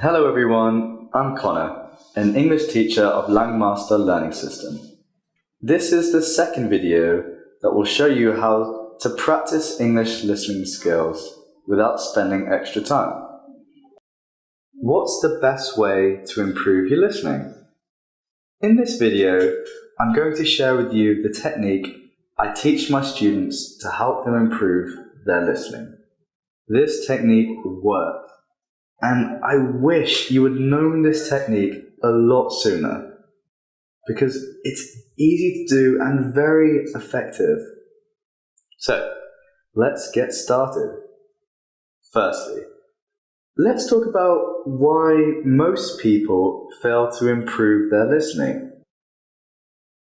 Hello everyone, I'm Connor, an English teacher of Langmaster Learning System. This is the second video that will show you how to practice English listening skills without spending extra time. What's the best way to improve your listening? In this video, I'm going to share with you the technique I teach my students to help them improve their listening. This technique works. And I wish you had known this technique a lot sooner, because it's easy to do and very effective. So, let's get started. Firstly, let's talk about why most people fail to improve their listening.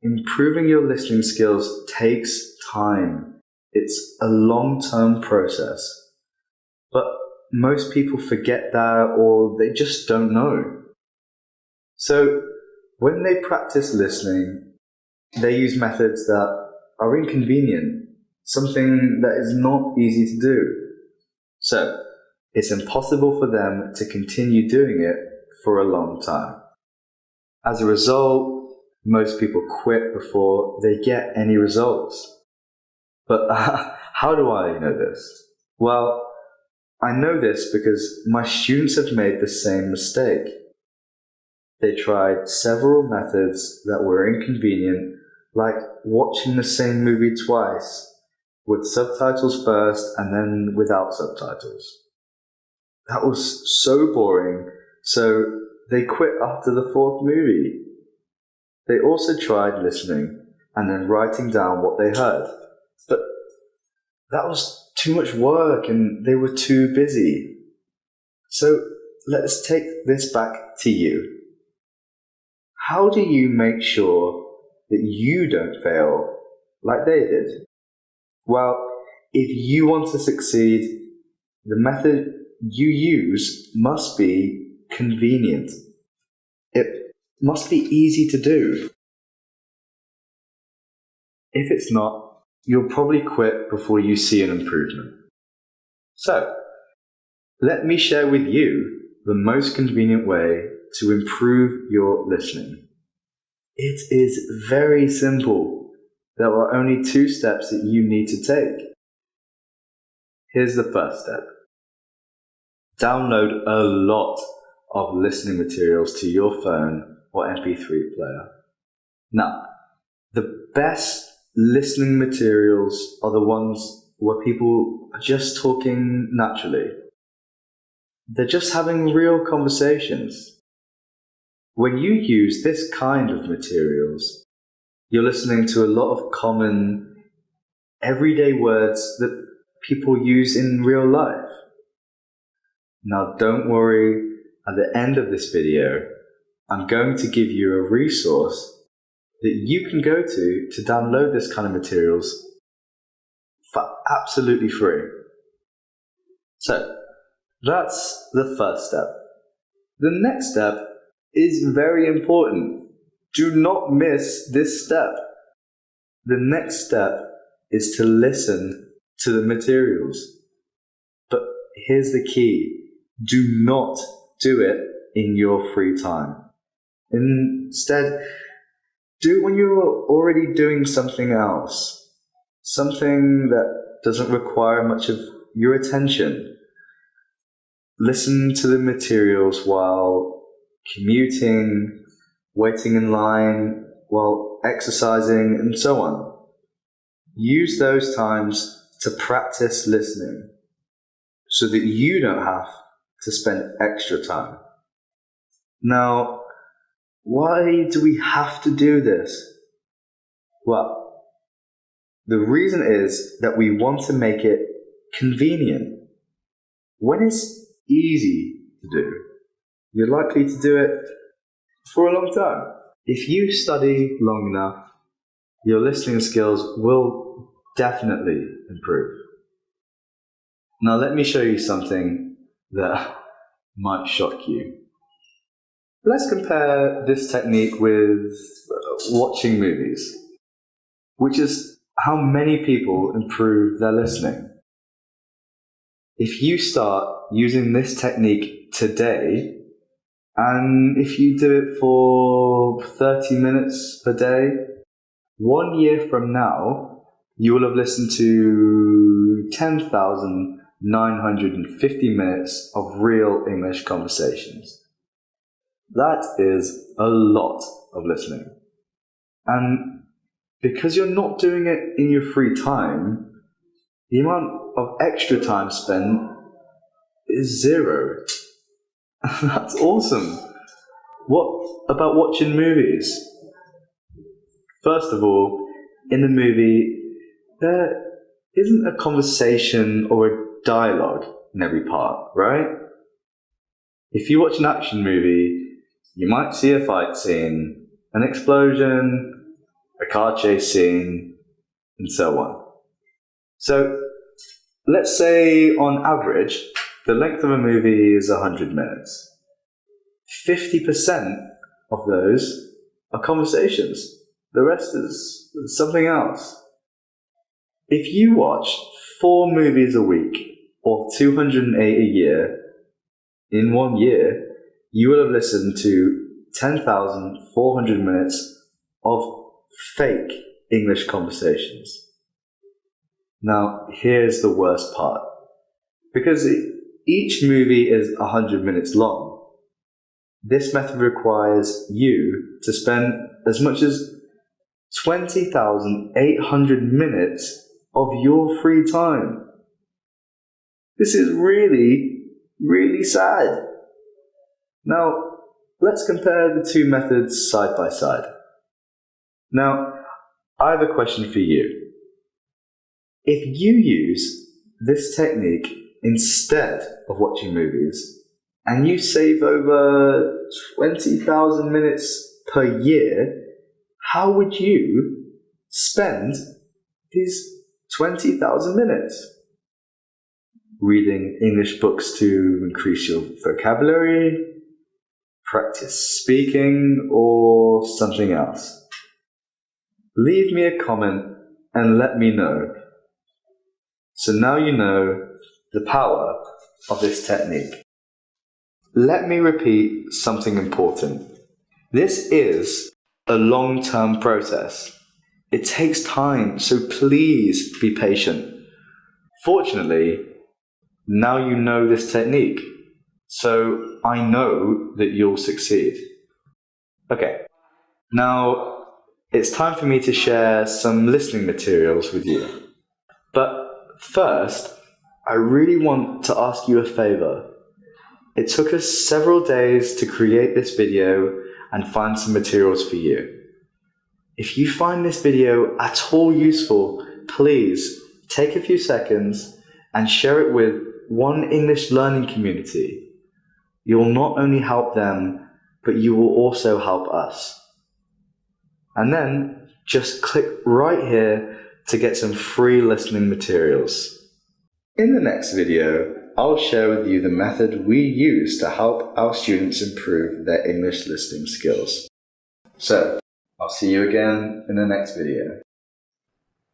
Improving your listening skills takes time. It's a long-term process. But most people forget that, or they just don't know. So when they practice listening, they use methods that are inconvenient, something that is not easy to do. So it's impossible for them to continue doing it for a long time. As a result, most people quit before they get any results. But how do I know this? Well, I know this because my students have made the same mistake. They tried several methods that were inconvenient, like watching the same movie twice, with subtitles first and then without subtitles. That was so boring, so they quit after the fourth movie. They also tried listening and then writing down what they heard, but that was too much work and they were too busy. So let's take this back to you. How do you make sure that you don't fail like they did? Well, if you want to succeed, the method you use must be convenient. It must be easy to do. If it's not, you'll probably quit before you see an improvement. So, let me share with you the most convenient way to improve your listening. It is very simple. There are only 2 steps that you need to take. Here's the first step. Download a lot of listening materials to your phone or MP3 player. Now, the best listening materials are the ones where people are just talking naturally. They're just having real conversations. When you use this kind of materials, you're listening to a lot of common, everyday words that people use in real life. Now don't worry, at the end of this video, I'm going to give you a resource that you can go to download this kind of materials for absolutely free. So, that's the first step. The next step is very important. Do not miss this step. The next step is to listen to the materials. But here's the key. Do not do it in your free time. Instead, do it when you're already doing something else, something that doesn't require much of your attention. Listen to the materials while commuting, waiting in line, while exercising, and so on. Use those times to practice listening so that you don't have to spend extra time. Now, why do we have to do this? Well, the reason is that we want to make it convenient. When it's easy to do, you're likely to do it for a long time. If you study long enough, your listening skills will definitely improve. Now let me show you something that might shock you. Let's compare this technique with watching movies, which is how many people improve their listening. If you start using this technique today, And if you do it for 30 minutes a day, 1 year from now, you will have listened to 10,950 minutes of real English conversations. That is a lot of listening. And because you're not doing it in your free time, the amount of extra time spent is zero. That's awesome. What about watching movies? First of all, in the movie, there isn't a conversation or a dialogue in every part, right? If you watch an action movie, you might see a fight scene, an explosion, a car chase scene, and so on. So, let's say on average, the length of a movie is 100 minutes. 50% of those are conversations. The rest is something else. If you watch 4 movies a week, or 208 a year, in 1 year, you will have listened to 10,400 minutes of fake English conversations. Now, here's the worst part. Because each movie is 100 minutes long, this method requires you to spend as much as 20,800 minutes of your free time. This is really, really sad. Now, let's compare the two methods side by side. Now, I have a question for you. If you use this technique instead of watching movies, and you save over 20,000 minutes per year, how would you spend these 20,000 minutes? Reading English books to increase your vocabulary, practice speaking, or something else? Leave me a comment and let me know. So now you know the power of this technique. Let me repeat something important. This is a long-term process. It takes time, so please be patient. Fortunately, now you know this technique, so I know that you'll succeed. Okay, now it's time for me to share some listening materials with you. But first, I really want to ask you a favor. It took us several days to create this video and find some materials for you. If you find this video at all useful, please take a few seconds and share it with one English learning community. You will not only help them, but you will also help us. And then just click right here to get some free listening materials. In the next video, I'll share with you the method we use to help our students improve their English listening skills. So, I'll see you again in the next video.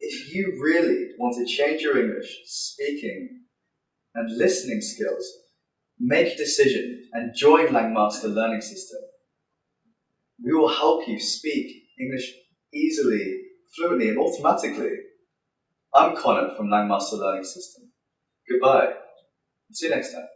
If you really want to change your English speaking and listening skills, make a decision and join Langmaster Learning System. We will help you speak English easily, fluently, and automatically. I'm Connor from Langmaster Learning System. Goodbye. See you next time.